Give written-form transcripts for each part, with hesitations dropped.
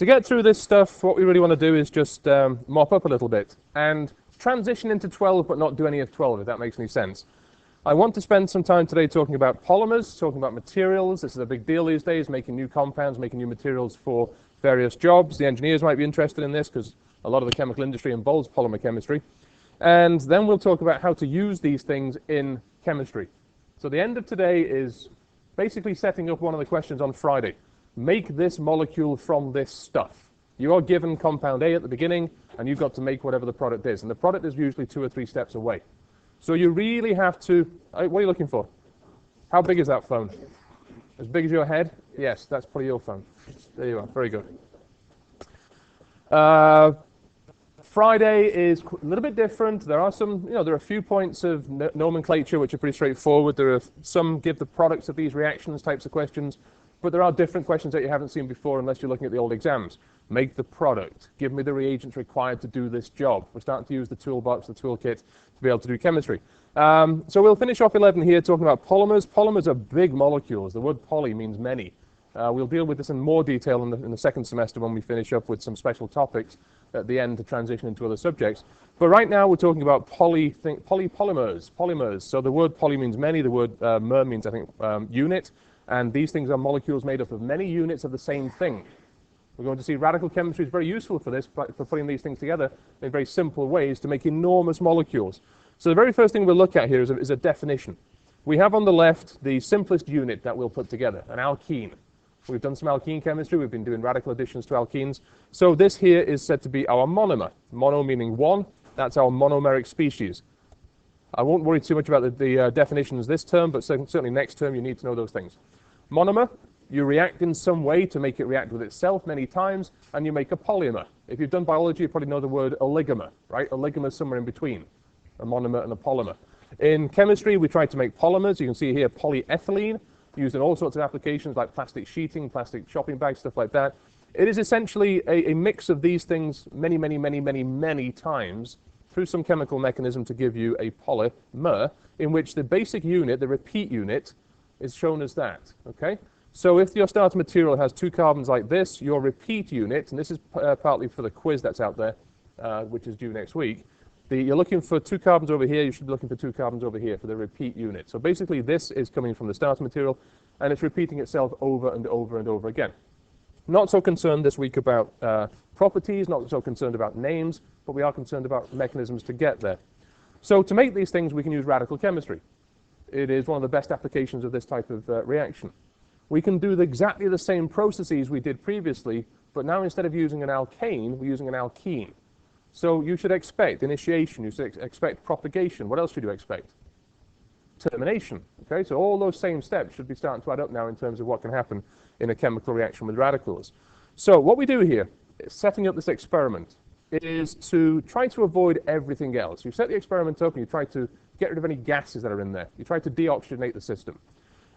To get through this stuff, what we really want to do is just mop up a little bit and transition into 12, but not do any of 12, if that makes any sense. I want to spend some time today talking about polymers, talking about materials. This is a big deal these days, making new compounds, making new materials for various jobs. The engineers might be interested in this because a lot of the chemical industry involves polymer chemistry. And then we'll talk about how to use these things in chemistry. So the end of today is basically setting up one of the questions on Friday. Make this molecule from this stuff. You are given compound A at the beginning, and you've got to make whatever the product is. And the product is usually 2 or 3 steps away. So you really have to, what are you looking for? How big is that phone? As big as your head? Yes, that's probably your phone. There you are, very good. Friday is a little bit different. There are some, there are a few points of nomenclature which are pretty straightforward. There are some give the products of these reactions types of questions, but there are different questions that you haven't seen before unless you're looking at the old exams. Make the product. Give me the reagents required to do this job. We're starting to use the toolbox, the toolkit, to be able to do chemistry. So we'll finish off 11 here talking about polymers. Polymers are big molecules. The word poly means many. We'll deal with this in more detail in the second semester when we finish up with some special topics at the end to transition into other subjects. But right now we're talking about polymers. So the word poly means many. The word mer means, I think, unit. And these things are molecules made up of many units of the same thing. We're going to see radical chemistry is very useful for this, for putting these things together in very simple ways to make enormous molecules. So the very first thing we'll look at here is a definition. We have on the left the simplest unit that we'll put together, an alkene. We've done some alkene chemistry. We've been doing radical additions to alkenes. So this here is said to be our monomer. Mono meaning one. That's our monomeric species. I won't worry too much about the definitions this term, but certainly next term you need to know those things. Monomer, you react in some way to make it react with itself many times, and you make a polymer. If you've done biology, you probably know the word oligomer, right? Oligomer is somewhere in between a monomer and a polymer. In chemistry, we try to make polymers. You can see here polyethylene, used in all sorts of applications like plastic sheeting, plastic shopping bags, stuff like that. It is essentially a mix of these things many times through some chemical mechanism to give you a polymer in which the basic unit, the repeat unit, is shown as that, okay? So if your starter material has 2 carbons like this, your repeat unit, and this is partly for the quiz that's out there, which is due next week, you're looking for 2 carbons over here, you should be looking for 2 carbons over here for the repeat unit. So basically this is coming from the starter material, and it's repeating itself over and over and over again. Not so concerned this week about properties, not so concerned about names, but we are concerned about mechanisms to get there. So to make these things, we can use radical chemistry. It is one of the best applications of this type of reaction. We can do exactly the same processes we did previously, but now instead of using an alkane, we're using an alkene. So you should expect initiation, you should expect propagation. What else should you expect? Termination. Okay, so all those same steps should be starting to add up now in terms of what can happen in a chemical reaction with radicals. So what we do here, setting up this experiment, is to try to avoid everything else. You set the experiment up and you try to get rid of any gases that are in there. You try to deoxygenate the system.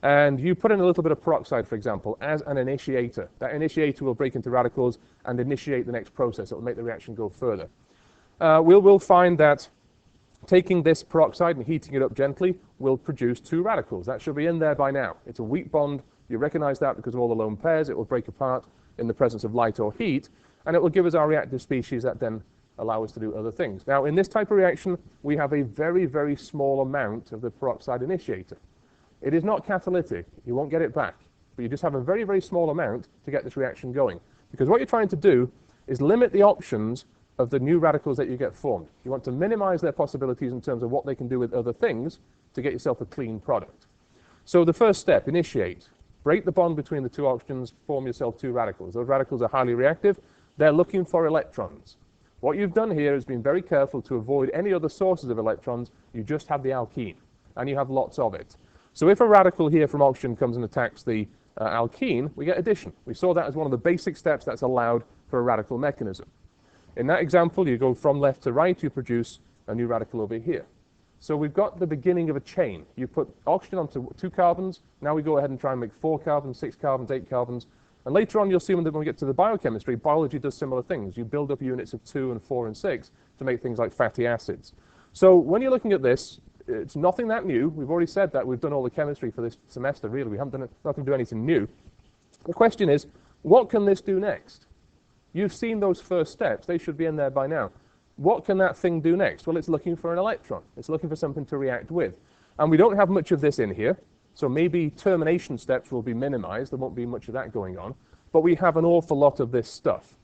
And you put in a little bit of peroxide, for example, as an initiator. That initiator will break into radicals and initiate the next process. It will make the reaction go further. We'll find that taking this peroxide and heating it up gently will produce 2 radicals. That should be in there by now. It's a weak bond. You recognize that because of all the lone pairs. It will break apart in the presence of light or heat, and it will give us our reactive species that then allow us to do other things. Now, in this type of reaction, we have a very small amount of the peroxide initiator. It is not catalytic. You won't get it back, but you just have a very small amount to get this reaction going. Because what you're trying to do is limit the options of the new radicals that you get formed. You want to minimize their possibilities in terms of what they can do with other things to get yourself a clean product. So the first step, initiate. Break the bond between the 2 oxygens, form yourself 2 radicals. Those radicals are highly reactive. They're looking for electrons. What you've done here is been very careful to avoid any other sources of electrons. You just have the alkene, and you have lots of it. So if a radical here from oxygen comes and attacks the alkene, we get addition. We saw that as one of the basic steps that's allowed for a radical mechanism. In that example, you go from left to right, you produce a new radical over here. So we've got the beginning of a chain. You put oxygen onto 2 carbons. Now we go ahead and try and make 4 carbons, 6 carbons, 8 carbons. And later on, you'll see when we get to the biochemistry, biology does similar things. You build up units of 2 and 4 and 6 to make things like fatty acids. So when you're looking at this, it's nothing that new. We've already said that. We've done all the chemistry for this semester, really. We haven't done it, not going to do anything new. The question is, what can this do next? You've seen those first steps. They should be in there by now. What can that thing do next? Well, it's looking for an electron. It's looking for something to react with. And we don't have much of this in here, so maybe termination steps will be minimized. There won't be much of that going on. But we have an awful lot of this stuff.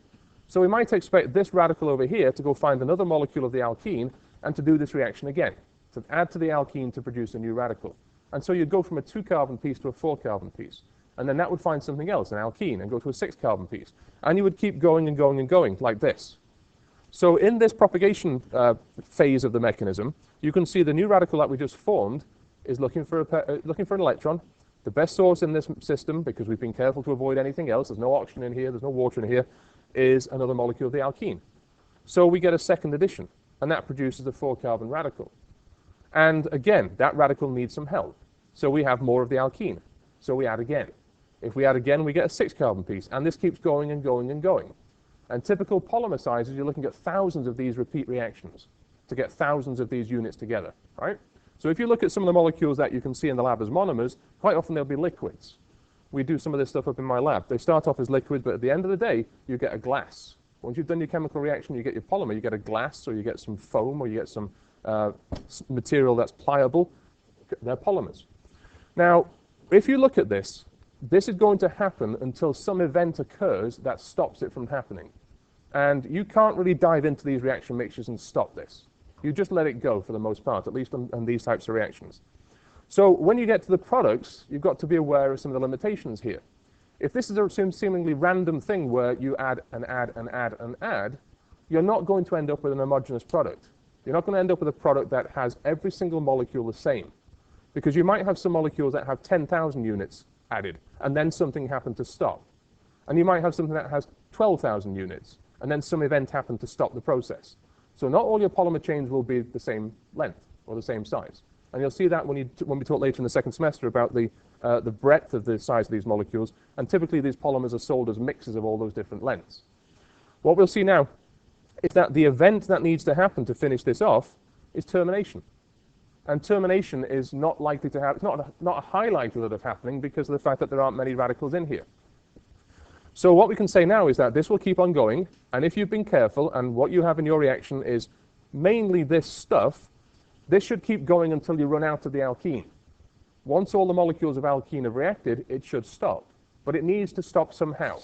So we might expect this radical over here to go find another molecule of the alkene and to do this reaction again, to add to the alkene to produce a new radical. And so you'd go from a 2-carbon piece to a 4-carbon piece. And then that would find something else, an alkene, and go to a 6-carbon piece. And you would keep going and going and going like this. So in this propagation phase of the mechanism, you can see the new radical that we just formed is looking for an electron. The best source in this system, because we've been careful to avoid anything else, there's no oxygen in here, there's no water in here, is another molecule of the alkene. So we get a second addition, and that produces a 4-carbon radical. And again, that radical needs some help. So we have more of the alkene. So we add again. If we add again, we get a 6-carbon piece, and this keeps going and going and going. And typical polymer sizes, you're looking at thousands of these repeat reactions to get thousands of these units together, right? So if you look at some of the molecules that you can see in the lab as monomers, quite often they'll be liquids. We do some of this stuff up in my lab. They start off as liquids, but at the end of the day, you get a glass. Once you've done your chemical reaction, you get your polymer, you get a glass, or you get some foam, or you get some material that's pliable. They're polymers. Now, if you look at this, this is going to happen until some event occurs that stops it from happening. And you can't really dive into these reaction mixtures and stop this. You just let it go for the most part, at least on these types of reactions. So when you get to the products, you've got to be aware of some of the limitations here. If this is a seemingly random thing where you add and add and add and add, you're not going to end up with an homogeneous product. You're not going to end up with a product that has every single molecule the same. Because you might have some molecules that have 10,000 units added, and then something happened to stop. And you might have something that has 12,000 units, and then some event happened to stop the process. So not all your polymer chains will be the same length or the same size. And you'll see that when we talk later in the second semester about the breadth of the size of these molecules. And typically these polymers are sold as mixes of all those different lengths. What we'll see now is that the event that needs to happen to finish this off is termination. And termination is not likely to happen, it's not a high likelihood of happening because of the fact that there aren't many radicals in here. So what we can say now is that this will keep on going, and if you've been careful and what you have in your reaction is mainly this stuff, this should keep going until you run out of the alkene. Once all the molecules of alkene have reacted, it should stop, but it needs to stop somehow.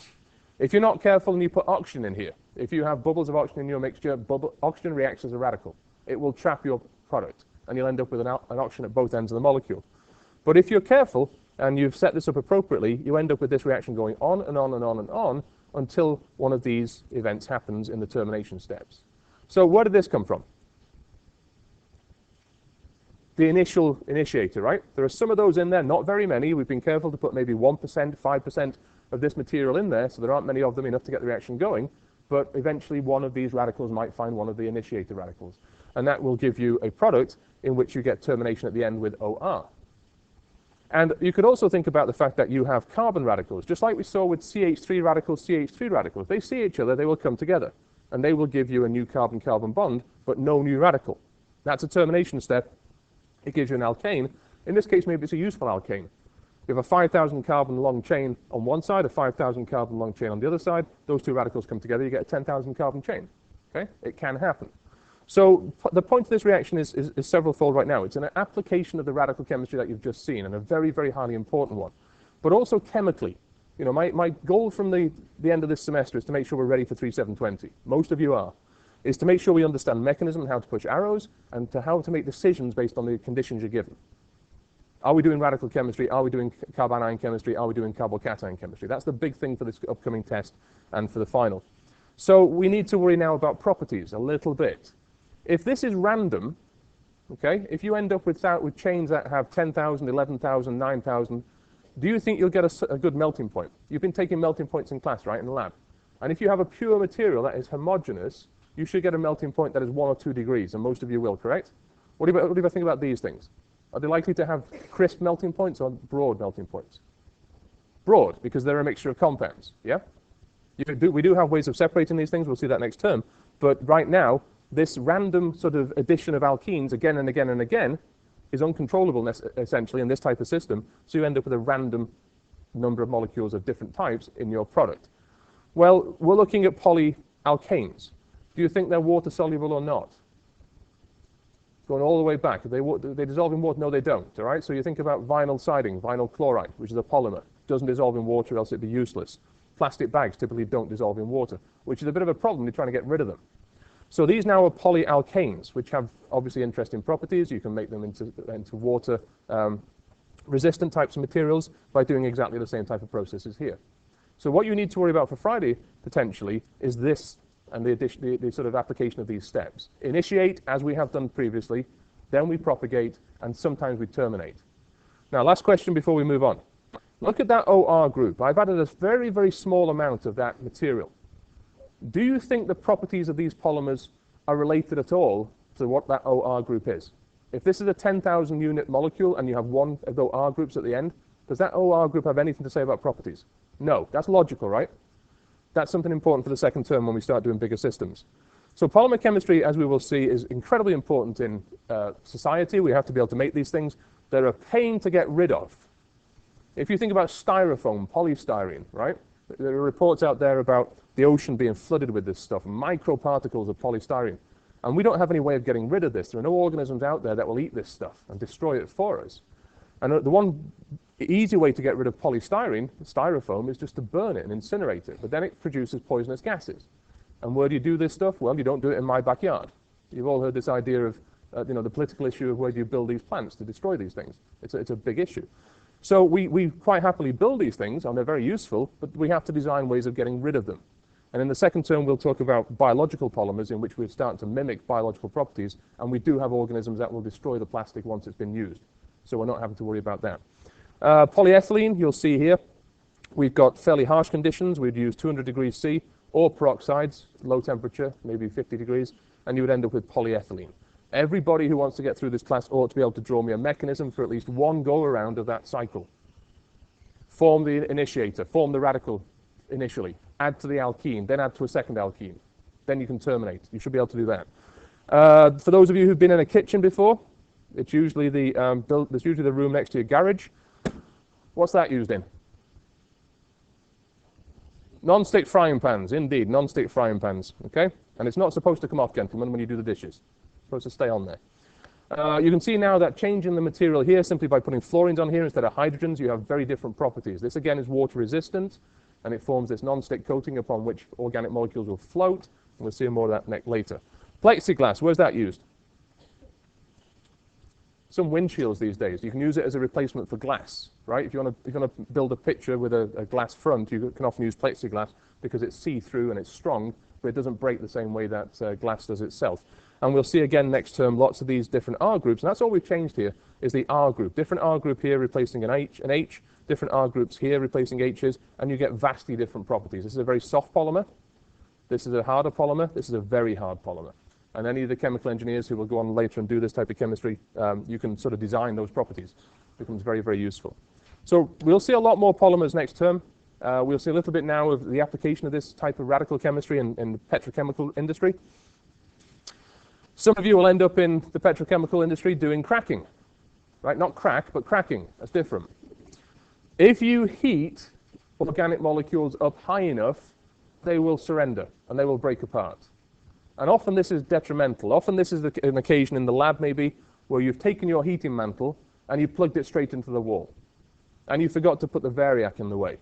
If you're not careful and you put oxygen in here, if you have bubbles of oxygen in your mixture, oxygen reacts as a radical. It will trap your product, and you'll end up with an oxygen at both ends of the molecule. But if you're careful, and you've set this up appropriately, you end up with this reaction going on and on and on and on until one of these events happens in the termination steps. So where did this come from? The initial initiator, right? There are some of those in there, not very many. We've been careful to put maybe 1%, 5% of this material in there, so there aren't many of them enough to get the reaction going, but eventually one of these radicals might find one of the initiator radicals. And that will give you a product in which you get termination at the end with OR. And you could also think about the fact that you have carbon radicals, just like we saw with CH3 radicals, CH3 radicals. They see each other, they will come together, and they will give you a new carbon-carbon bond, but no new radical. That's a termination step. It gives you an alkane. In this case, maybe it's a useful alkane. You have a 5,000 carbon long chain on one side, a 5,000 carbon long chain on the other side. Those two radicals come together, you get a 10,000 carbon chain. Okay? It can happen. So the point of this reaction is several-fold right now. It's an application of the radical chemistry that you've just seen, and a very, very highly important one. But also chemically. You know, my goal from the end of this semester is to make sure we're ready for 3720. Most of you are. Is to make sure we understand mechanism and how to push arrows, and how to make decisions based on the conditions you're given. Are we doing radical chemistry? Are we doing carbanion chemistry? Are we doing carbocation chemistry? That's the big thing for this upcoming test and for the final. So we need to worry now about properties a little bit. If this is random, okay, if you end up with chains that have 10,000, 11,000, 9,000, do you think you'll get a good melting point? You've been taking melting points in class, right, in the lab. And if you have a pure material that is homogeneous, you should get a melting point that is 1 or 2 degrees, and most of you will, correct? What do you think about these things? Are they likely to have crisp melting points or broad melting points? Broad, because they're a mixture of compounds, yeah? We do have ways of separating these things, we'll see that next term, but right now, this random sort of addition of alkenes again and again and again is uncontrollable essentially in this type of system, so you end up with a random number of molecules of different types in your product. Well, we're looking at polyalkanes. Do you think they're water soluble or not? Going all the way back, they dissolve in water? No, they don't. All right. So you think about vinyl siding, vinyl chloride, which is a polymer, doesn't dissolve in water, else it'd be useless. Plastic bags typically don't dissolve in water, which is a bit of a problem. You're trying to get rid of them. So these now are polyalkanes, which have obviously interesting properties. You can make them into water resistant types of materials by doing exactly the same type of processes here. So what you need to worry about for Friday potentially is this and the sort of application of these steps. Initiate, as we have done previously, then we propagate, and sometimes we terminate. Now, last question before we move on. Look at that OR group. I've added a very, very small amount of that material. Do you think the properties of these polymers are related at all to what that OR group is? If this is a 10,000 unit molecule and you have one of the OR groups at the end, does that OR group have anything to say about properties? No. That's logical, right? That's something important for the second term when we start doing bigger systems. So polymer chemistry, as we will see, is incredibly important in society. We have to be able to make these things. They're a pain to get rid of. If you think about styrofoam, polystyrene, right? There are reports out there about the ocean being flooded with this stuff, microparticles of polystyrene. And we don't have any way of getting rid of this. There are no organisms out there that will eat this stuff and destroy it for us. And the one easy way to get rid of polystyrene, styrofoam, is just to burn it and incinerate it. But then it produces poisonous gases. And where do you do this stuff? Well, you don't do it in my backyard. You've all heard this idea of the political issue of where do you build these plants to destroy these things. It's a big issue. So we quite happily build these things, and they're very useful, but we have to design ways of getting rid of them. And in the second term, we'll talk about biological polymers, in which we're starting to mimic biological properties, and we do have organisms that will destroy the plastic once it's been used. So we're not having to worry about that. Polyethylene, you'll see here, we've got fairly harsh conditions. We'd use 200 degrees C or peroxides, low temperature, maybe 50 degrees, and you would end up with polyethylene. Everybody who wants to get through this class ought to be able to draw me a mechanism for at least one go-around of that cycle. Form the initiator, form the radical initially, add to the alkene, then add to a second alkene. Then you can terminate. You should be able to do that. For those of you who've been in a kitchen before, it's usually there's usually the room next to your garage. What's that used in? Non-stick frying pans, indeed, non-stick frying pans, okay? And it's not supposed to come off, gentlemen, when you do the dishes. It's supposed to stay on there. You can see now that changing the material here simply by putting fluorines on here instead of hydrogens, you have very different properties. This again is water resistant, and it forms this non-stick coating upon which organic molecules will float, and we'll see more of that later. Plexiglass, where's that used? Some windshields these days. You can use it as a replacement for glass, right? If you want to build a picture with a glass front, you can often use plexiglass because it's see-through and it's strong, but it doesn't break the same way that glass does itself. And we'll see again next term lots of these different R groups, and that's all we've changed here is the R group. Different R group here replacing an H, different R groups here replacing H's, and you get vastly different properties. This is a very soft polymer. This is a harder polymer. This is a very hard polymer. And any of the chemical engineers who will go on later and do this type of chemistry, you can sort of design those properties. It becomes very, very useful. So we'll see a lot more polymers next term. We'll see a little bit now of the application of this type of radical chemistry in the petrochemical industry. Some of you will end up in the petrochemical industry doing cracking, right? Not crack, but cracking. That's different. If you heat organic molecules up high enough, they will surrender and they will break apart. And often this is detrimental. Often this is an occasion in the lab maybe where you've taken your heating mantle and you plugged it straight into the wall. And you forgot to put the variac in the way.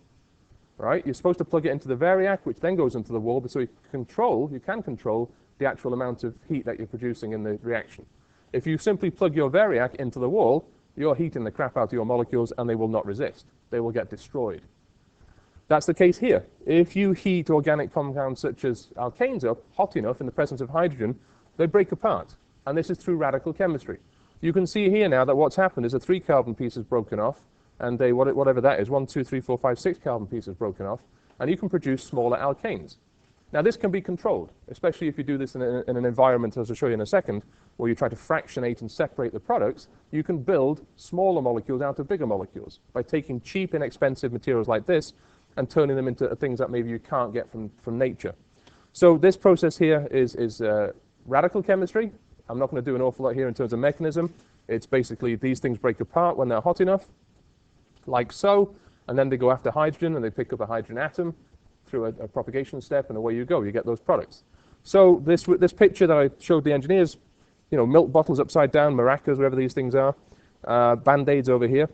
Right? You're supposed to plug it into the variac, which then goes into the wall, but so you can control the actual amount of heat that you're producing in the reaction. If you simply plug your variac into the wall, you're heating the crap out of your molecules and they will not resist. They will get destroyed. That's the case here. If you heat organic compounds such as alkanes up hot enough in the presence of hydrogen, they break apart. And this is through radical chemistry. You can see here now that what's happened is a 3 carbon piece is broken off, and whatever that is, 1, 2, 3, 4, 5, 6 carbon pieces broken off, and you can produce smaller alkanes. Now this can be controlled, especially if you do this in an environment, as I'll show you in a second, where you try to fractionate and separate the products. You can build smaller molecules out of bigger molecules by taking cheap, inexpensive materials like this and turning them into things that maybe you can't get from nature. So this process here is radical chemistry. I'm not going to do an awful lot here in terms of mechanism. It's basically these things break apart when they're hot enough, like so, and then they go after hydrogen and they pick up a hydrogen atom. through a propagation step, and away you go. You get those products. So this picture that I showed the engineers, you know, milk bottles upside down, maracas, wherever these things are, Band-Aids over here.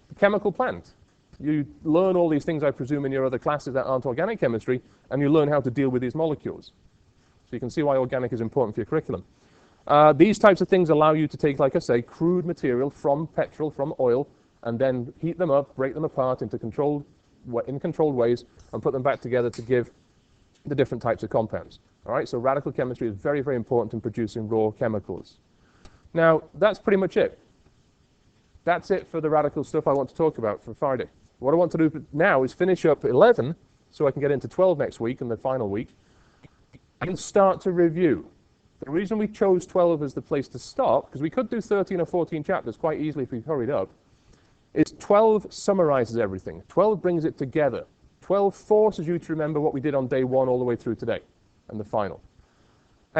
The chemical plant. You learn all these things, I presume, in your other classes that aren't organic chemistry, and you learn how to deal with these molecules. So you can see why organic is important for your curriculum. These types of things allow you to take, like I say, crude material from petrol, from oil, and then heat them up, break them apart into controlled ways, and put them back together to give the different types of compounds. All right, so radical chemistry is very, very important in producing raw chemicals. Now, that's pretty much it. That's it for the radical stuff I want to talk about for Friday. What I want to do now is finish up 11, so I can get into 12 next week and the final week, and start to review. The reason we chose 12 as the place to stop, because we could do 13 or 14 chapters quite easily if we hurried up, is 12 summarizes everything. 12 brings it together. 12 forces you to remember what we did on day 1 all the way through today and the final.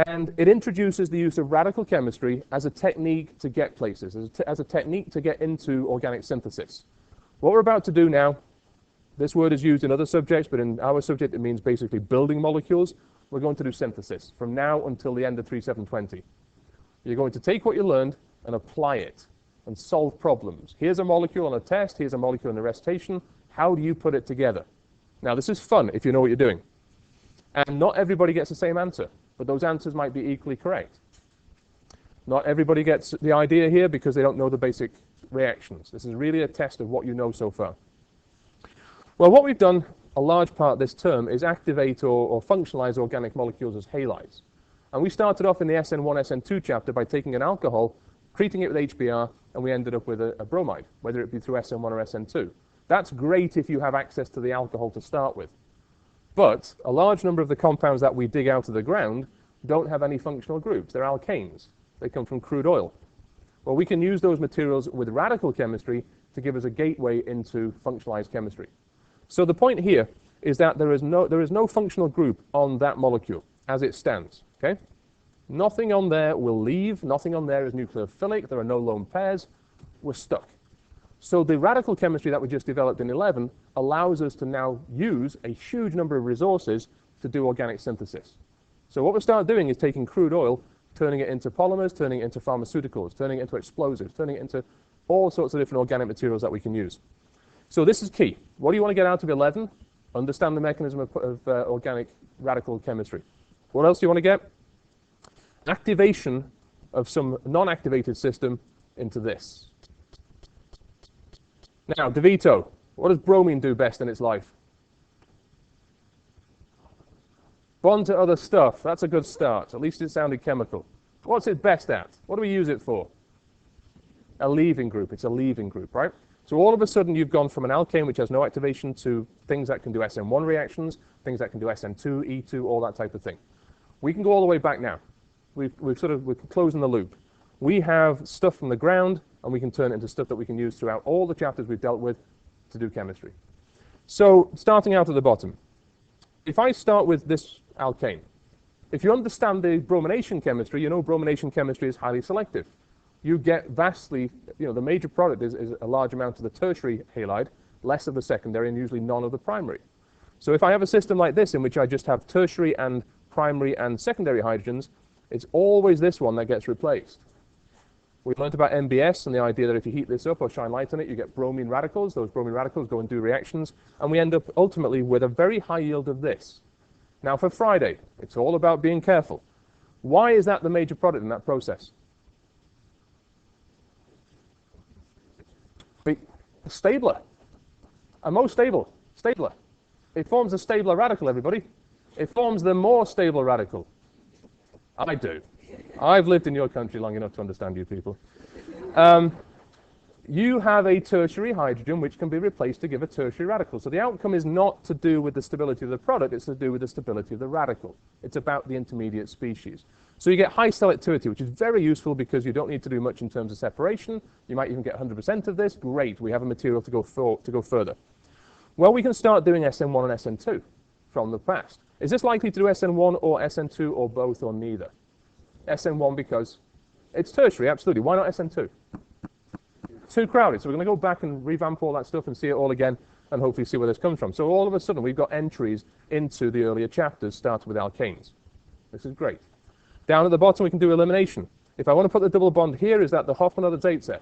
And it introduces the use of radical chemistry as a technique to get places, as a technique to get into organic synthesis. What we're about to do now, this word is used in other subjects, but in our subject it means basically building molecules. We're going to do synthesis from now until the end of 3720. You're going to take what you learned and apply it and solve problems. Here's a molecule on a test, here's a molecule in a recitation. How do you put it together? Now this is fun if you know what you're doing. And not everybody gets the same answer, but those answers might be equally correct. Not everybody gets the idea here because they don't know the basic reactions. This is really a test of what you know so far. Well, what we've done a large part this term is activate or functionalize organic molecules as halides. And we started off in the SN1, SN2 chapter by taking an alcohol, treating it with HBr, and we ended up with a bromide, whether it be through SN1 or SN2. That's great if you have access to the alcohol to start with. But a large number of the compounds that we dig out of the ground don't have any functional groups. They're alkanes. They come from crude oil. Well, we can use those materials with radical chemistry to give us a gateway into functionalized chemistry. So the point here is that there is no functional group on that molecule as it stands. Okay? Nothing on there will leave. Nothing on there is nucleophilic. There are no lone pairs. We're stuck. So the radical chemistry that we just developed in 11 allows us to now use a huge number of resources to do organic synthesis. So what we start doing is taking crude oil, turning it into polymers, turning it into pharmaceuticals, turning it into explosives, turning it into all sorts of different organic materials that we can use. So this is key. What do you want to get out of 11? Understand the mechanism of organic radical chemistry. What else do you want to get? Activation of some non-activated system into this. Now, DeVito, what does bromine do best in its life? Bond to other stuff. That's a good start. At least it sounded chemical. What's it best at? What do we use it for? A leaving group. It's a leaving group, right? So all of a sudden you've gone from an alkane which has no activation to things that can do SN1 reactions, things that can do SN2, E2, all that type of thing. We can go all the way back now. We're closing the loop. We have stuff from the ground, and we can turn it into stuff that we can use throughout all the chapters we've dealt with to do chemistry. So starting out at the bottom, if I start with this alkane, if you understand the bromination chemistry, you know bromination chemistry is highly selective. You get vastly, the major product is a large amount of the tertiary halide, less of the secondary, and usually none of the primary. So if I have a system like this in which I just have tertiary and primary and secondary hydrogens, it's always this one that gets replaced. We learned about MBS and the idea that if you heat this up or shine light on it, you get bromine radicals. Those bromine radicals go and do reactions, and we end up ultimately with a very high yield of this. Now for Friday, it's all about being careful. Why is that the major product in that process? Stabler. A most stable. Stabler. It forms a stabler radical, everybody. It forms the more stable radical. I do. I've lived in your country long enough to understand you people. You have a tertiary hydrogen which can be replaced to give a tertiary radical. So the outcome is not to do with the stability of the product, it's to do with the stability of the radical. It's about the intermediate species. So you get high selectivity, which is very useful because you don't need to do much in terms of separation. You might even get 100% of this. Great, we have a material to go further. Well, we can start doing SN1 and SN2 from the past. Is this likely to do SN1 or SN2 or both or neither? SN1 because it's tertiary, absolutely. Why not SN2? Too crowded. So we're going to go back and revamp all that stuff and see it all again. and hopefully see where this comes from. So all of a sudden, we've got entries into the earlier chapters starting with alkanes. This is great. Down at the bottom, we can do elimination. If I want to put the double bond here, is that the Hoffman or the Zaitsev?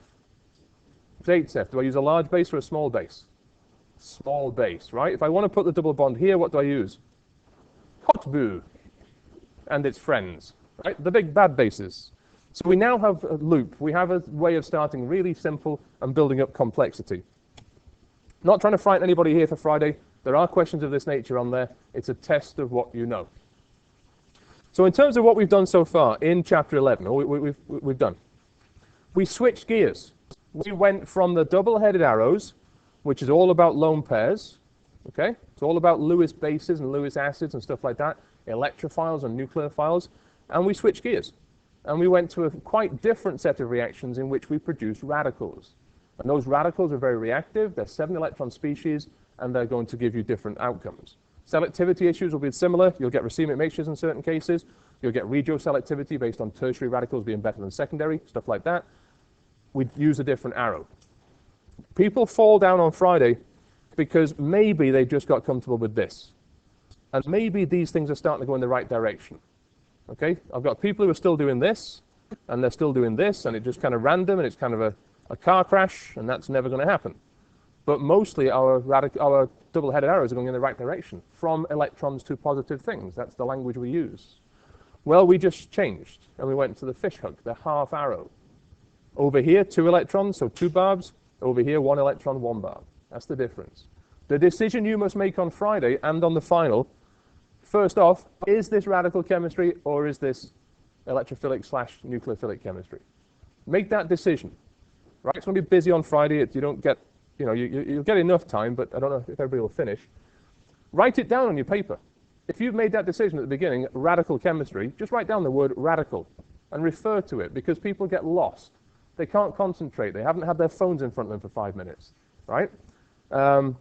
Zaitsev. Do I use a large base or a small base? Small base, right? If I want to put the double bond here, what do I use? Hotbu and its friends, right? The big bad bases. So we now have a loop. We have a way of starting really simple and building up complexity. Not trying to frighten anybody here for Friday. There are questions of this nature on there. It's a test of what you know. So in terms of what we've done so far in chapter 11, or we've done, we switched gears. We went from the double-headed arrows, which is all about lone pairs, okay? It's all about Lewis bases and Lewis acids and stuff like that, electrophiles and nucleophiles, and we switched gears. And we went to a quite different set of reactions in which we produced radicals. And those radicals are very reactive. They're 7-electron species, and they're going to give you different outcomes. Selectivity issues will be similar. You'll get racemic mixtures in certain cases. You'll get regioselectivity based on tertiary radicals being better than secondary, stuff like that. We'd use a different arrow. People fall down on Friday because maybe they just got comfortable with this. And maybe these things are starting to go in the right direction. Okay, I've got people who are still doing this, and they're still doing this, and it's just kind of random, and it's kind of a car crash, and that's never going to happen. But mostly our double-headed arrows are going in the right direction, from electrons to positive things. That's the language we use. Well, we just changed, and we went to the fishhook, the half arrow. Over here, 2 electrons, so 2 barbs. Over here, 1 electron, 1 barb. That's the difference. The decision you must make on Friday and on the final, first off, is this radical chemistry or is this electrophilic/nucleophilic chemistry? Make that decision. Right? It's going to be busy on Friday. You don't get, you'll get enough time, but I don't know if everybody will finish. Write it down on your paper. If you've made that decision at the beginning, radical chemistry, just write down the word radical and refer to it, because people get lost. They can't concentrate. They haven't had their phones in front of them for 5 minutes, right?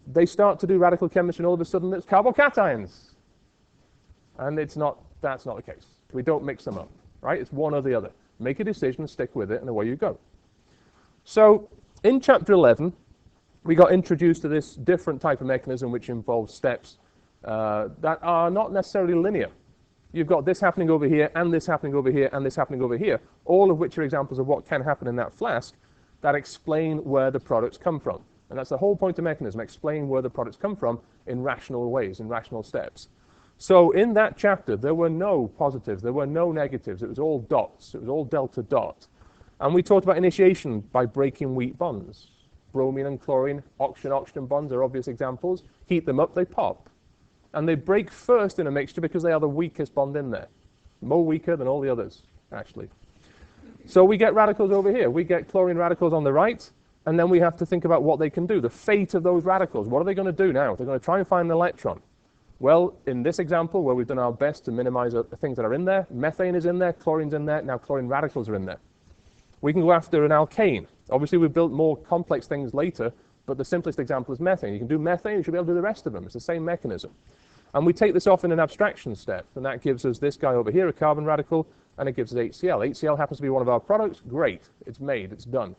They start to do radical chemistry, and all of a sudden it's carbocations. And that's not the case. We don't mix them up, right? It's one or the other. Make a decision, stick with it, and away you go. So in chapter 11, we got introduced to this different type of mechanism which involves steps that are not necessarily linear. You've got this happening over here, and this happening over here, and this happening over here, all of which are examples of what can happen in that flask that explain where the products come from. And that's the whole point of mechanism, explain where the products come from in rational ways, in rational steps. So in that chapter, there were no positives, there were no negatives, it was all dots, it was all delta dot. And we talked about initiation by breaking weak bonds. Bromine and chlorine, oxygen-oxygen bonds are obvious examples. Heat them up, they pop. And they break first in a mixture because they are the weakest bond in there. More weaker than all the others, actually. So we get radicals over here. We get chlorine radicals on the right, and then we have to think about what they can do. The fate of those radicals. What are they going to do now? They're going to try and find an electron. Well, in this example, where we've done our best to minimize the things that are in there, methane is in there, chlorine's in there, now chlorine radicals are in there. We can go after an alkane. Obviously, we've built more complex things later, but the simplest example is methane. You can do methane, you should be able to do the rest of them. It's the same mechanism. And we take this off in an abstraction step, and that gives us this guy over here, a carbon radical, and it gives us HCl. HCl happens to be one of our products. Great. It's made. It's done.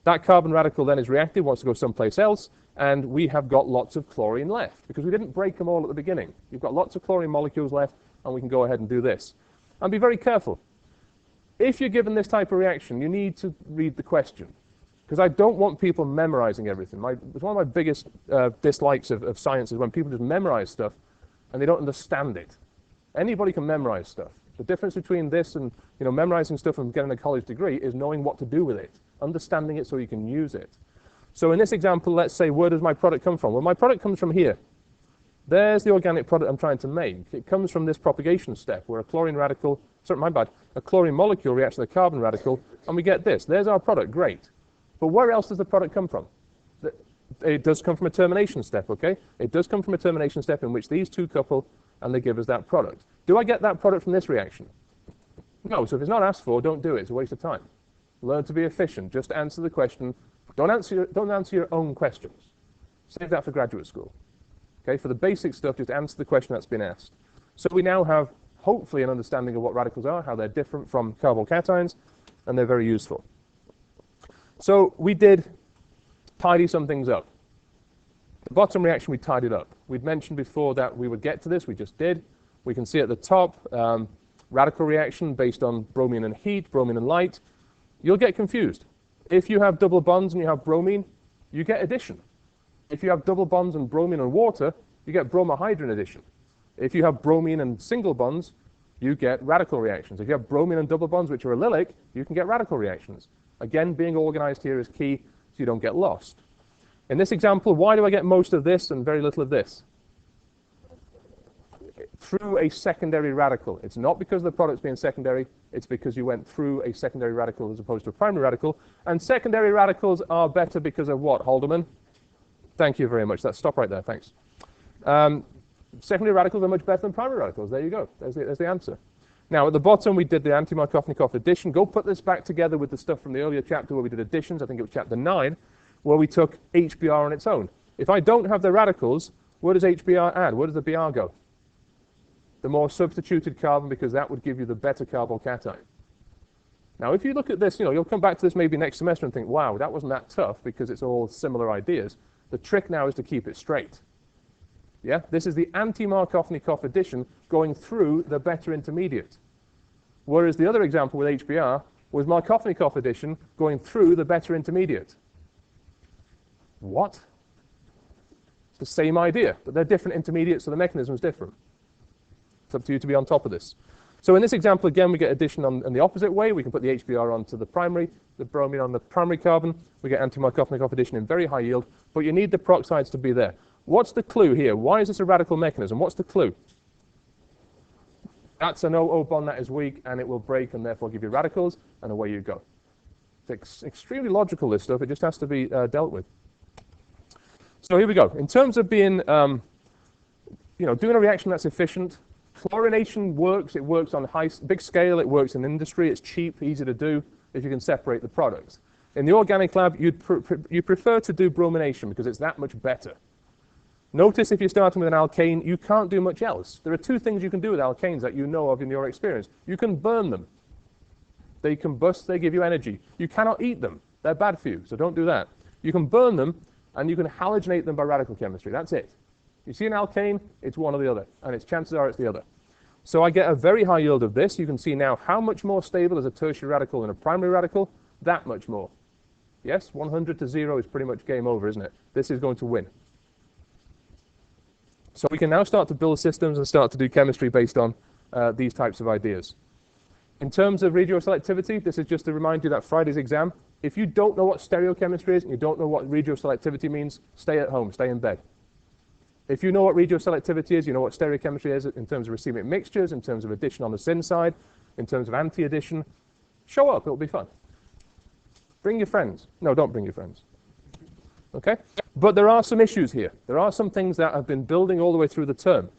That carbon radical then is reactive, wants to go someplace else, and we have got lots of chlorine left, because we didn't break them all at the beginning. You've got lots of chlorine molecules left, and we can go ahead and do this. And be very careful. If you're given this type of reaction, you need to read the question, because I don't want people memorizing everything. It's one of my biggest dislikes of science is when people just memorize stuff and they don't understand it. Anybody can memorize stuff. The difference between this and memorizing stuff and getting a college degree is knowing what to do with it, understanding it so you can use it. So in this example, let's say, where does my product come from? Well, my product comes from here. There's the organic product I'm trying to make. It comes from this propagation step where a chlorine molecule reacts to the carbon radical, and we get this. There's our product, great. But where else does the product come from? It does come from a termination step, okay? It does come from a termination step in which these two couple, and they give us that product. Do I get that product from this reaction? No, so if it's not asked for, don't do it. It's a waste of time. Learn to be efficient. Just answer the question. Don't answer your own questions. Save that for graduate school. Okay, for the basic stuff, just answer the question that's been asked. So we now have, hopefully, an understanding of what radicals are, how they're different from carbocations, and they're very useful. So we did tidy some things up. The bottom reaction, we tidied up. We'd mentioned before that we would get to this, we just did. We can see at the top, radical reaction based on bromine and heat, bromine and light. You'll get confused. If you have double bonds and you have bromine, you get addition. If you have double bonds and bromine and water, you get bromohydrin addition. If you have bromine and single bonds, you get radical reactions. If you have bromine and double bonds, which are allylic, you can get radical reactions. Again, being organized here is key so you don't get lost. In this example, why do I get most of this and very little of this? Through a secondary radical. It's not because the product's being secondary, it's because you went through a secondary radical as opposed to a primary radical. And secondary radicals are better because of what, Haldeman? Thank you very much. Stop right there, thanks. Secondary radicals are much better than primary radicals. There you go. There's the answer. Now, at the bottom, we did the anti-Markovnikov addition. Go put this back together with the stuff from the earlier chapter where we did additions. I think it was chapter 9, where we took HBr on its own. If I don't have the radicals, where does HBr add? Where does the Br go? The more substituted carbon, because that would give you the better carbocation. Now, if you look at this, you'll come back to this maybe next semester and think, wow, that wasn't that tough because it's all similar ideas. The trick now is to keep it straight. Yeah, this is the anti-Markovnikov addition going through the better intermediate. Whereas the other example with HBr was Markovnikov addition going through the better intermediate. What? It's the same idea, but they're different intermediates, so the mechanism is different. It's up to you to be on top of this. So in this example, again, we get addition in the opposite way. We can put the HBr onto the primary, the bromine on the primary carbon. We get anti-Markovnikov addition in very high yield, but you need the peroxides to be there. What's the clue here? Why is this a radical mechanism? What's the clue? That's an O-O bond that is weak, and it will break and therefore give you radicals, and away you go. It's extremely logical, this stuff. It just has to be dealt with. So here we go. In terms of being, doing a reaction that's efficient, chlorination works. It works on big scale. It works in industry. It's cheap, easy to do if you can separate the products. In the organic lab, you prefer to do bromination because it's that much better. Notice if you're starting with an alkane, you can't do much else. There are two things you can do with alkanes that you know of in your experience. You can burn them. They combust, they give you energy. You cannot eat them. They're bad for you, so don't do that. You can burn them, and you can halogenate them by radical chemistry. That's it. You see an alkane, it's one or the other, and its chances are it's the other. So I get a very high yield of this. You can see now how much more stable is a tertiary radical than a primary radical. That much more. Yes, 100 to 0 is pretty much game over, isn't it? This is going to win. So we can now start to build systems and start to do chemistry based on these types of ideas. In terms of regioselectivity, this is just to remind you that Friday's exam, if you don't know what stereochemistry is and you don't know what regioselectivity means, stay at home, stay in bed. If you know what regioselectivity is, you know what stereochemistry is in terms of racemic mixtures, in terms of addition on the syn side, in terms of anti-addition, show up, it'll be fun. Bring your friends. No, don't bring your friends. Okay? But there are some issues here. There are some things that have been building all the way through the term.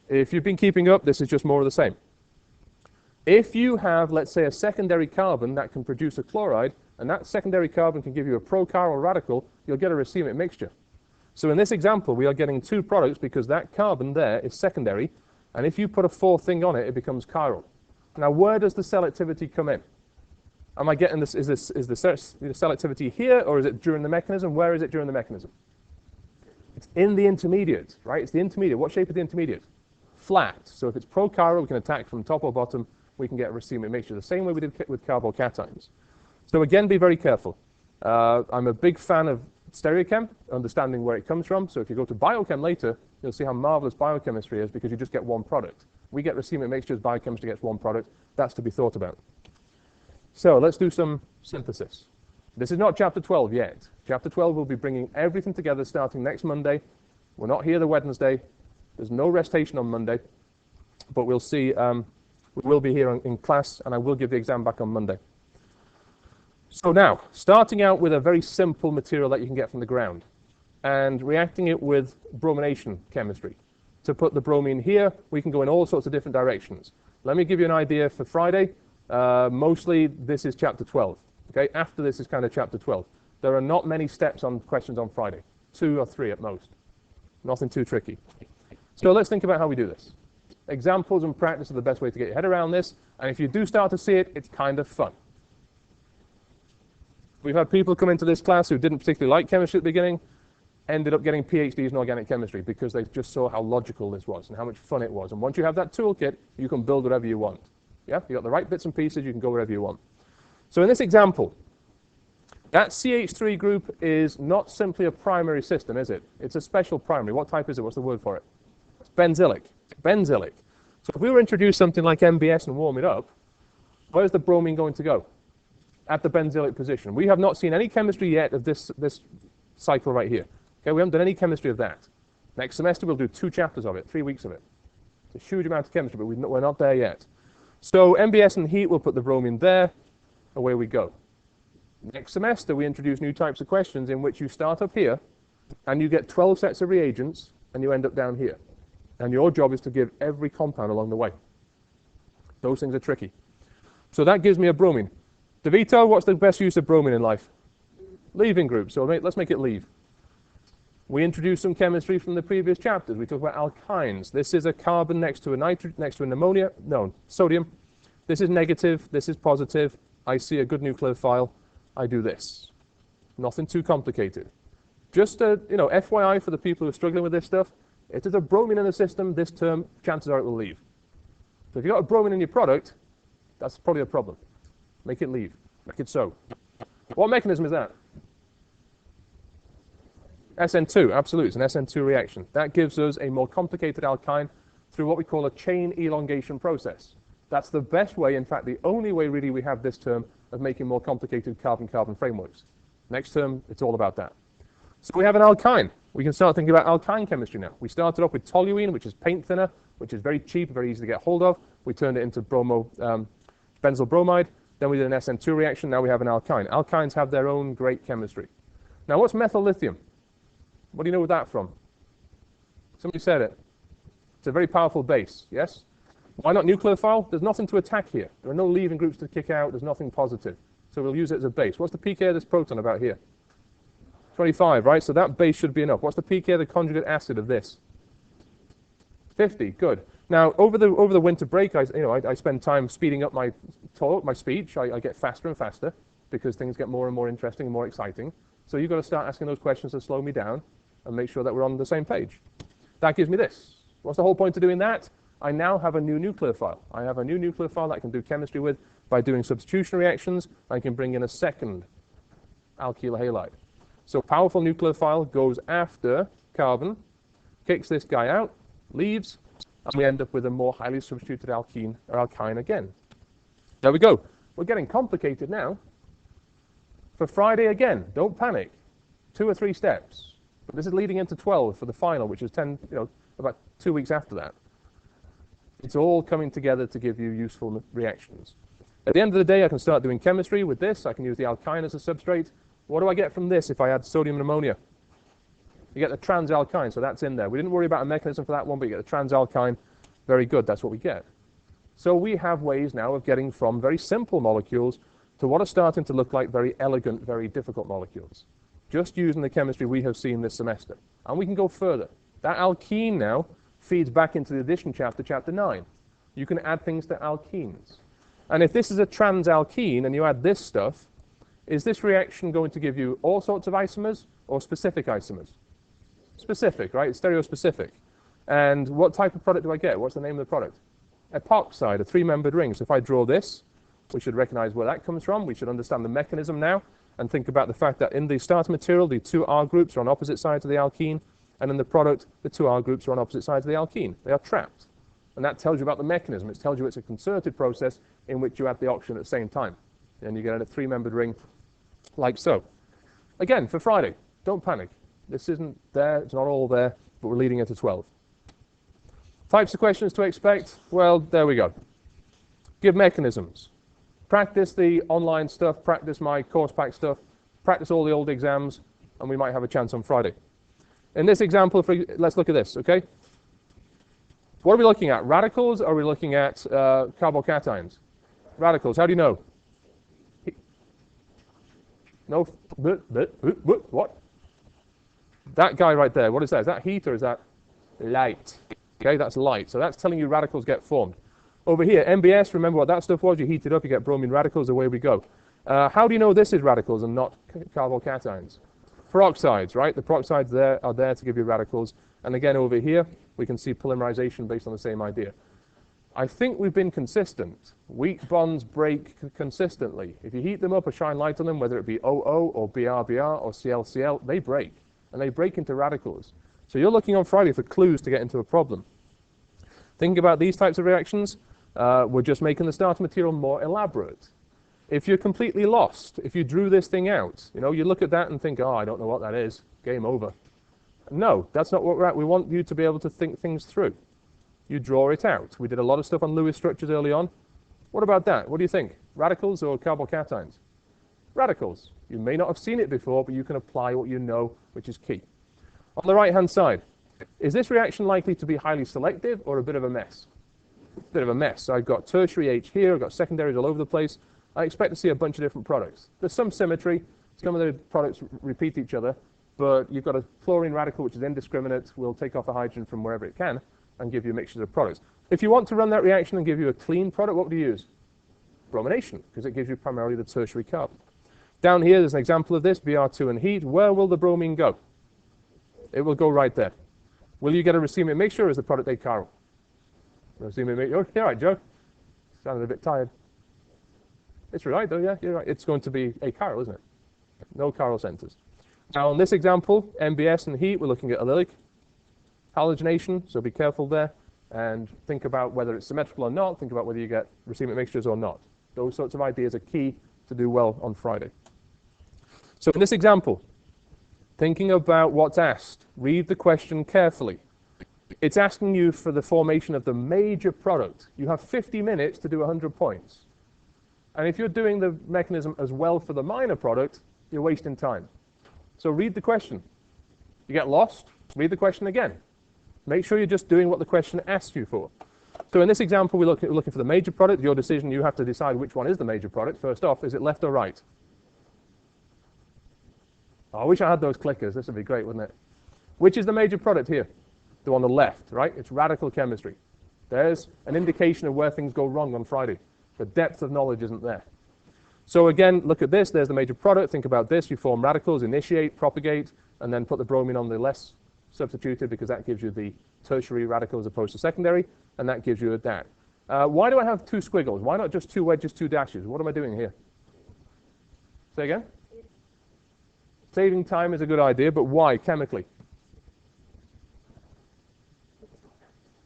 If you've been keeping up, this is just more of the same. If you have, let's say, a secondary carbon that can produce a chloride, and that secondary carbon can give you a prochiral radical, you'll get a racemic mixture. So in this example, we are getting two products because that carbon there is secondary, and if you put a fourth thing on it, it becomes chiral. Now, where does the selectivity come in? Am I getting this? Is the selectivity here, or is it during the mechanism? Where is it during the mechanism? It's in the intermediate, right? It's the intermediate. What shape is the intermediate? Flat. So if it's prochiral, we can attack from top or bottom. We can get a racemic mixture, the same way we did with carbocations. So again, be very careful. I'm a big fan of stereochem, understanding where it comes from. So if you go to biochem later, you'll see how marvelous biochemistry is because you just get one product. We get racemic mixtures, biochemistry gets one product. That's to be thought about. So let's do some synthesis. This is not chapter 12 yet. Chapter 12 will be bringing everything together starting next Monday. We're not here the Wednesday. There's no restation on Monday. But we'll see. We will be here in class, and I will give the exam back on Monday. So now, starting out with a very simple material that you can get from the ground and reacting it with bromination chemistry. To put the bromine here, we can go in all sorts of different directions. Let me give you an idea for Friday. Mostly this is chapter 12. Okay, after this is kind of chapter 12. There are not many steps on questions on Friday. 2 or 3 at most. Nothing too tricky. So let's think about how we do this. Examples and practice are the best way to get your head around this. And if you do start to see it, it's kind of fun. We've had people come into this class who didn't particularly like chemistry at the beginning. ended up getting PhDs in organic chemistry because they just saw how logical this was and how much fun it was. And once you have that toolkit, you can build whatever you want. Yeah, you got the right bits and pieces, you can go wherever you want. So in this example, that CH3 group is not simply a primary system, is it? It's a special primary. What type is it? What's the word for it? It's benzylic. Benzylic. So if we were to introduce something like MBS and warm it up, where's the bromine going to go? At the benzylic position. We have not seen any chemistry yet of this cycle right here. Okay, we haven't done any chemistry of that. Next semester we'll do 2 chapters of it, 3 weeks of it. It's a huge amount of chemistry, but we're not there yet. So MBS and heat will put the bromine there. Away we go. Next semester we introduce new types of questions in which you start up here and you get 12 sets of reagents and you end up down here. And your job is to give every compound along the way. Those things are tricky. So that gives me a bromine. DeVito, what's the best use of bromine in life? Leaving group. So let's make it leave. We introduced some chemistry from the previous chapters. We talked about alkynes. This is a carbon next to an ammonia. No, sodium. This is negative. This is positive. I see a good nucleophile. I do this. Nothing too complicated. Just a FYI for the people who are struggling with this stuff. If there's a bromine in the system this term, chances are it will leave. So if you've got a bromine in your product, that's probably a problem. Make it leave. Make it so. What mechanism is that? SN2, absolutely, it's an SN2 reaction. That gives us a more complicated alkyne through what we call a chain elongation process. That's the best way, in fact, the only way really we have this term of making more complicated carbon-carbon frameworks. Next term, it's all about that. So we have an alkyne. We can start thinking about alkyne chemistry now. We started off with toluene, which is paint thinner, which is very cheap, very easy to get hold of. We turned it into benzyl bromide. Then we did an SN2 reaction. Now we have an alkyne. Alkynes have their own great chemistry. Now, what's methyl lithium? What do you know that from? Somebody said it. It's a very powerful base, yes? Why not nucleophile? There's nothing to attack here. There are no leaving groups to kick out. There's nothing positive. So we'll use it as a base. What's the pK of this proton about here? 25, right? So that base should be enough. What's the pK of the conjugate acid of this? 50, good. Now, over the winter break, I spend time speeding up my talk, my speech. I get faster and faster because things get more and more interesting and more exciting. So you've got to start asking those questions to slow me down and make sure that we're on the same page. That gives me this. What's the whole point of doing that? I now have a new nucleophile. I have a new nucleophile that I can do chemistry with by doing substitution reactions. I can bring in a second alkyl halide. So powerful nucleophile goes after carbon, kicks this guy out, leaves, and we end up with a more highly substituted alkene or alkyne again. There we go. We're getting complicated now. For Friday again, don't panic. 2 or 3 steps. But this is leading into 12 for the final, which is about 2 weeks after that. It's all coming together to give you useful reactions. At the end of the day, I can start doing chemistry with this. I can use the alkyne as a substrate. What do I get from this if I add sodium and ammonia? You get the transalkyne, so that's in there. We didn't worry about a mechanism for that one, but you get the transalkyne. Very good, that's what we get. So we have ways now of getting from very simple molecules to what are starting to look like very elegant, very difficult molecules, just using the chemistry we have seen this semester. And we can go further. That alkene now feeds back into the addition chapter, chapter 9. You can add things to alkenes. And if this is a transalkene and you add this stuff, is this reaction going to give you all sorts of isomers or specific isomers? Specific, right? It's stereospecific. And what type of product do I get? What's the name of the product? Epoxide, a 3-membered ring. So if I draw this, we should recognize where that comes from. We should understand the mechanism now and think about the fact that in the starter material, the 2 R groups are on opposite sides of the alkene, and in the product, the 2 R groups are on opposite sides of the alkene. They are trapped. And that tells you about the mechanism. It tells you it's a concerted process in which you add the oxygen at the same time. And you get a 3-membered ring like so. Again, for Friday, don't panic. This isn't there, it's not all there, but we're leading into 12. Types of questions to expect? Well, there we go. Give mechanisms. Practice the online stuff, practice my course pack stuff, practice all the old exams, and we might have a chance on Friday. In this example, let's look at this, okay? What are we looking at? Radicals, or are we looking at carbocations? Radicals, how do you know? No, what? That guy right there, what is that? Is that heat or is that light? Okay, that's light. So that's telling you radicals get formed. Over here, MBS, remember what that stuff was? You heat it up, you get bromine radicals, away we go. How do you know this is radicals and not carbocations? Peroxides, right? The peroxides there are there to give you radicals. And again, over here, we can see polymerization based on the same idea. I think we've been consistent. Weak bonds break consistently. If you heat them up or shine light on them, whether it be OO or BRBR or ClCl, they break. And they break into radicals. So you're looking on Friday for clues to get into a problem. Thinking about these types of reactions, we're just making the starter material more elaborate. If you're completely lost, if you drew this thing out, you look at that and think, oh, I don't know what that is, game over. No, that's not what we're at. We want you to be able to think things through. You draw it out. We did a lot of stuff on Lewis structures early on. What about that? What do you think? Radicals or carbocations? Radicals. You may not have seen it before, but you can apply what you know, which is key. On the right-hand side, is this reaction likely to be highly selective or a bit of a mess? Bit of a mess. So I've got tertiary H here, I've got secondaries all over the place. I expect to see a bunch of different products. There's some symmetry. Some of the products repeat each other, but you've got a fluorine radical which is indiscriminate. We'll take off a hydrogen from wherever it can and give you mixtures of products. If you want to run that reaction and give you a clean product, what would you use? Bromination, because it gives you primarily the tertiary carbon. Down here, there's an example of this, Br2 and heat. Where will the bromine go? It will go right there. Will you get a racemic mixture or is the product achiral? Racemic mixture. Oh, you're right, Joe. Sounded a bit tired. It's right, though, yeah, you're right. It's going to be achiral, isn't it? No chiral centers. Now, on this example, MBS and heat, we're looking at allylic halogenation, so be careful there. And think about whether it's symmetrical or not. Think about whether you get racemic mixtures or not. Those sorts of ideas are key to do well on Friday. So in this example, thinking about what's asked, read the question carefully. It's asking you for the formation of the major product. You have 50 minutes to do 100 points. And if you're doing the mechanism as well for the minor product, you're wasting time. So read the question. You get lost, read the question again. Make sure you're just doing what the question asks you for. So in this example, we're looking for the major product. Your decision, you have to decide which one is the major product. First off, is it left or right? Oh, I wish I had those clickers. This would be great, wouldn't it? Which is the major product here? The one on the left, right? It's radical chemistry. There's an indication of where things go wrong on Friday. The depth of knowledge isn't there. So again, look at this. There's the major product. Think about this. You form radicals, initiate, propagate, and then put the bromine on the less substituted because that gives you the tertiary radical as opposed to secondary, and that gives you a that. Why do I have two squiggles? Why not just two wedges, two dashes? What am I doing here? Say again? Saving time is a good idea, but why chemically?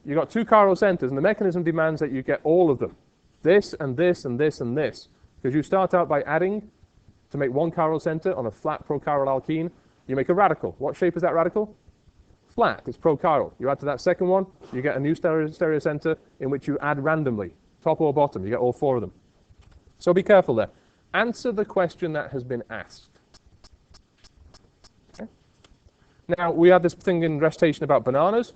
You've got two chiral centers, and the mechanism demands that you get all of them. This and this and this and this. Because you start out by adding to make one chiral center on a flat prochiral alkene. You make a radical. What shape is that radical? Flat. It's prochiral. You add to that second one, you get a new stereocenter in which you add randomly, top or bottom. You get all four of them. So be careful there. Answer the question that has been asked. Okay. Now, we had this thing in recitation about bananas.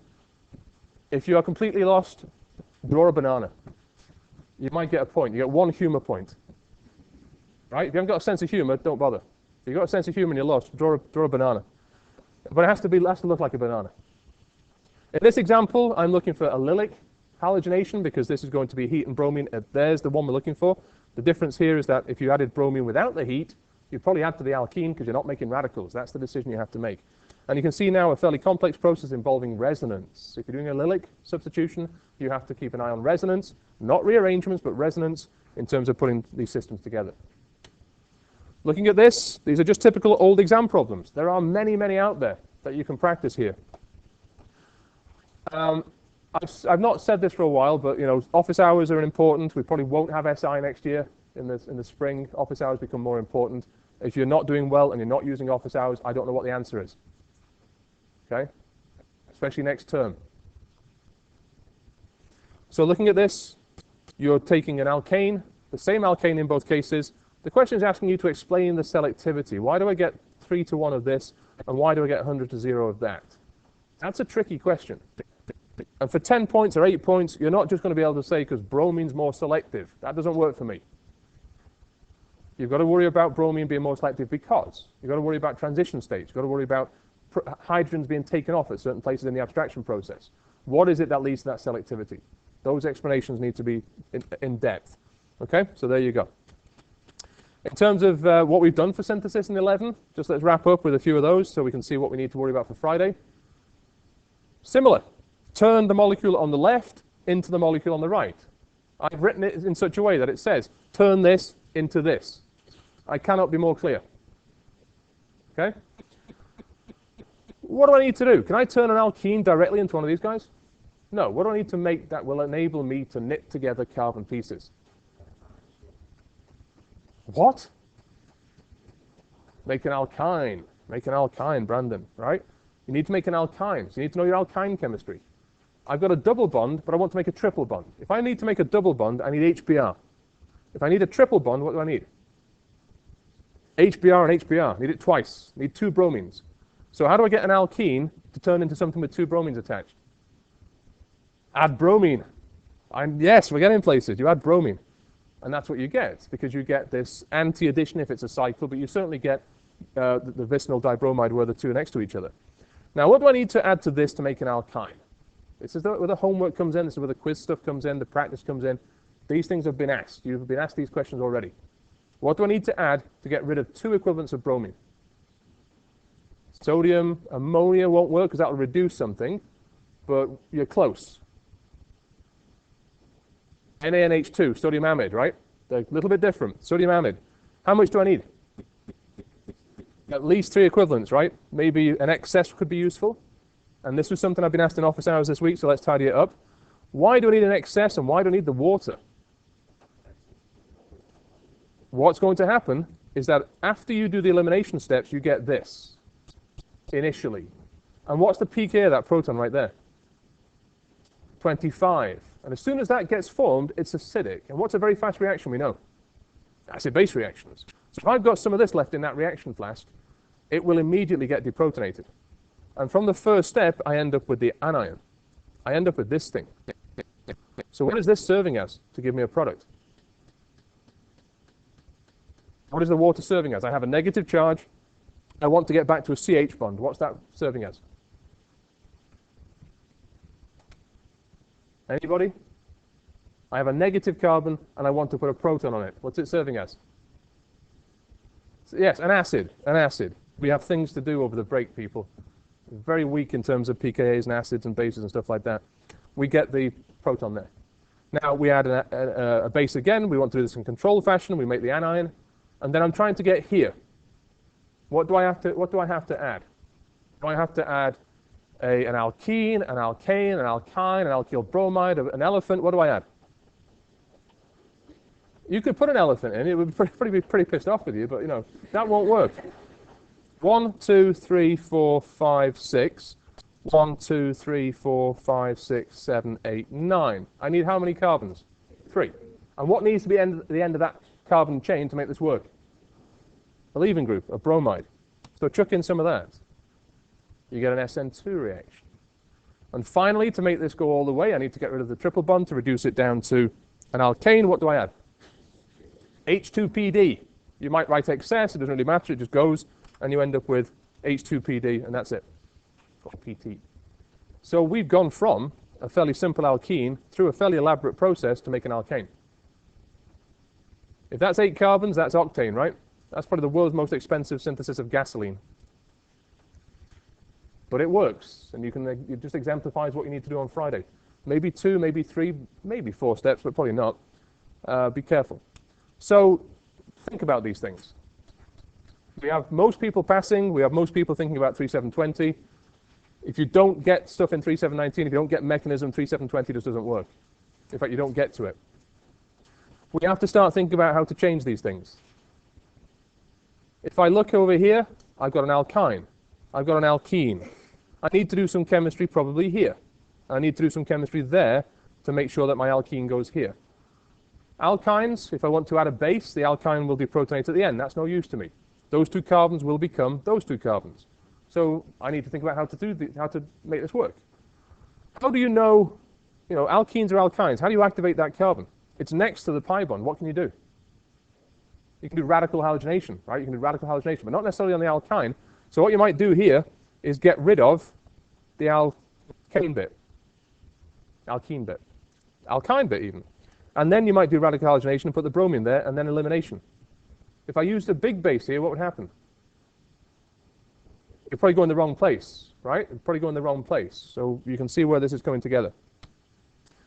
If you are completely lost, draw a banana. You might get a point. You get one humor point. Right? If you haven't got a sense of humor, don't bother. If you've got a sense of humor and you're lost, draw a banana. But it has to look like a banana. In this example, I'm looking for allylic halogenation because this is going to be heat and bromine. There's the one we're looking for. The difference here is that if you added bromine without the heat, you'd probably add to the alkene because you're not making radicals. That's the decision you have to make. And you can see now a fairly complex process involving resonance. If you're doing allylic substitution, you have to keep an eye on resonance, not rearrangements, but resonance in terms of putting these systems together. Looking at this, these are just typical old exam problems. There are many, many out there that you can practice here. I've not said this for a while, but office hours are important. We probably won't have SI next year in the spring. Office hours become more important. If you're not doing well and you're not using office hours, I don't know what the answer is. Okay? Especially next term. So looking at this, you're taking an alkane, the same alkane in both cases. The question is asking you to explain the selectivity. Why do I get 3 to 1 of this, and why do I get 100 to 0 of that? That's a tricky question. And for 10 points or 8 points, you're not just going to be able to say because bromine's more selective. That doesn't work for me. You've got to worry about bromine being more selective because you've got to worry about transition states. You've got to worry about hydrogens being taken off at certain places in the abstraction process. What is it that leads to that selectivity? Those explanations need to be in depth. Okay, so there you go. In terms of what we've done for synthesis in 11, just let's wrap up with a few of those so we can see what we need to worry about for Friday. Similar. Turn the molecule on the left into the molecule on the right. I've written it in such a way that it says, turn this into this. I cannot be more clear. Okay? What do I need to do? Can I turn an alkene directly into one of these guys? No. What do I need to make that will enable me to knit together carbon pieces? What? Make an alkyne. Make an alkyne, Brandon, right? You need to make an alkyne, so you need to know your alkyne chemistry. I've got a double bond, but I want to make a triple bond. If I need to make a double bond, I need HBr. If I need a triple bond, what do I need? HBr and HBr. Need it twice. Need 2 bromines. So how do I get an alkene to turn into something with 2 bromines attached? Add bromine. Yes, we're getting places. You add bromine. And that's what you get, because you get this anti-addition if it's a cycle, but you certainly get the vicinal dibromide where the 2 are next to each other. Now, what do I need to add to this to make an alkyne? This is where the homework comes in. This is where the quiz stuff comes in, the practice comes in. These things have been asked. You've been asked these questions already. What do I need to add to get rid of 2 equivalents of bromine? Sodium, ammonia won't work because that will reduce something, but you're close. NaNH2, sodium amide, right? They're a little bit different. Sodium amide. How much do I need? At least 3 equivalents, right? Maybe an excess could be useful. And this was something I've been asked in office hours this week, so let's tidy it up. Why do I need an excess and why do I need the water? What's going to happen is that after you do the elimination steps, you get this initially. And what's the pK of that proton right there? 25. And as soon as that gets formed, it's acidic. And what's a very fast reaction we know? Acid-base reactions. So if I've got some of this left in that reaction flask, it will immediately get deprotonated. And from the first step, I end up with the anion. I end up with this thing. So what is this serving as to give me a product? What is the water serving as? I have a negative charge. I want to get back to a CH bond. What's that serving as? Anybody? I have a negative carbon and I want to put a proton on it. What's it serving as? Yes, an acid. An acid. We have things to do over the break, people. Very weak in terms of pKa's and acids and bases and stuff like that. We get the proton there. Now we add a base again. We want to do this in controlled fashion. We make the anion. And then I'm trying to get here. What do I have to add? Do I have to add an alkene, an alkane, an alkyne, an alkyl bromide, an elephant? What do I add? You could put an elephant in. It would be pretty pissed off with you, but you know that won't work. 1, 2, 3, 4, 5, 6. 1, 2, 3, 4, 5, 6, 7, 8, 9. I need how many carbons? 3. And what needs to be at the end of that carbon chain to make this work? A leaving group, a bromide. So chuck in some of that. You get an SN2 reaction. And finally, to make this go all the way, I need to get rid of the triple bond to reduce it down to an alkane. What do I add? H2PD. You might write excess, it doesn't really matter, it just goes, and you end up with H2PD, and that's it. Or PT. So we've gone from a fairly simple alkene through a fairly elaborate process to make an alkane. If that's 8 carbons, that's octane, right? That's probably the world's most expensive synthesis of gasoline. But it works, and it just exemplifies what you need to do on Friday. Maybe 2, maybe 3, maybe 4 steps, but probably not. Be careful. So think about these things. We have most people passing. We have most people thinking about 3720. If you don't get stuff in 3719, if you don't get mechanism, 3720 just doesn't work. In fact, you don't get to it. We have to start thinking about how to change these things. If I look over here, I've got an alkyne. I've got an alkene. I need to do some chemistry probably here. I need to do some chemistry there to make sure that my alkene goes here. Alkynes, if I want to add a base, the alkyne will deprotonate at the end. That's no use to me. Those 2 carbons will become those 2 carbons. So I need to think about how to make this work. How do you know, alkenes or alkynes? How do you activate that carbon? It's next to the pi bond. What can you do? You can do radical halogenation, right? You can do radical halogenation, but not necessarily on the alkyne. So what you might do here is get rid of the alkane bit, alkene bit, alkyne bit even. And then you might do radical halogenation and put the bromine there, and then elimination. If I used a big base here, what would happen? You're probably going the wrong place, right? You're probably going the wrong place. So you can see where this is coming together.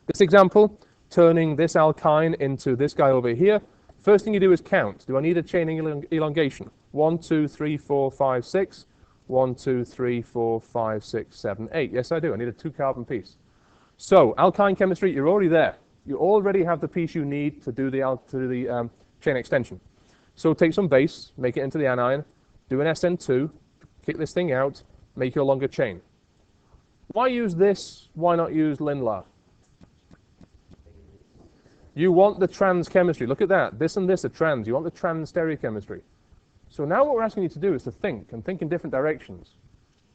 This example, turning this alkyne into this guy over here. First thing you do is count. Do I need a chain elongation? 1, 2, 3, 4, 5, 6. 1, 2, 3, 4, 5, 6, 7, 8. Yes, I do. I need a 2-carbon piece. So alkyne chemistry, you're already there. You already have the piece you need to do the chain extension. So take some base, make it into the anion, do an SN2, kick this thing out, make your longer chain. Why use this? Why not use Lindlar? You want the trans chemistry. Look at that. This and this are trans. You want the trans stereochemistry. So now what we're asking you to do is to think, and think in different directions.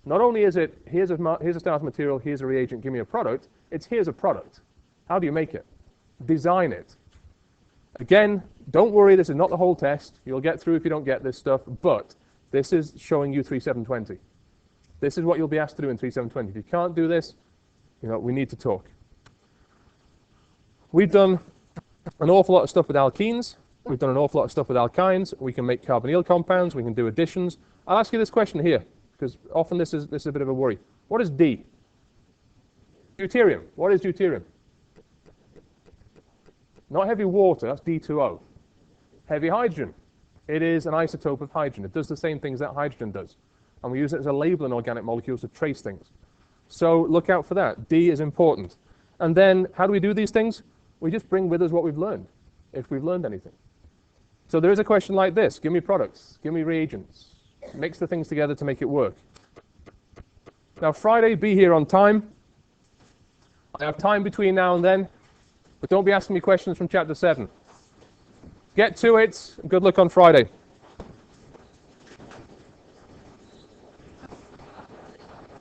Not only is it, here's a starting material, here's a reagent, give me a product. It's here's a product. How do you make it? Design it. Again, don't worry, this is not the whole test. You'll get through if you don't get this stuff, but this is showing you 3720. This is what you'll be asked to do in 3720. If you can't do this, we need to talk. We've done an awful lot of stuff with alkenes. We've done an awful lot of stuff with alkynes. We can make carbonyl compounds. We can do additions. I'll ask you this question here, because often this is a bit of a worry. What is D? Deuterium. What is deuterium? Not heavy water, that's D2O. Heavy hydrogen. It is an isotope of hydrogen. It does the same things that hydrogen does. And we use it as a label in organic molecules to trace things. So look out for that. D is important. And then how do we do these things? We just bring with us what we've learned, if we've learned anything. So there is a question like this. Give me products. Give me reagents. Mix the things together to make it work. Now Friday, be here on time. I have time between now and then, but don't be asking me questions from chapter 7. Get to it. Good luck on Friday.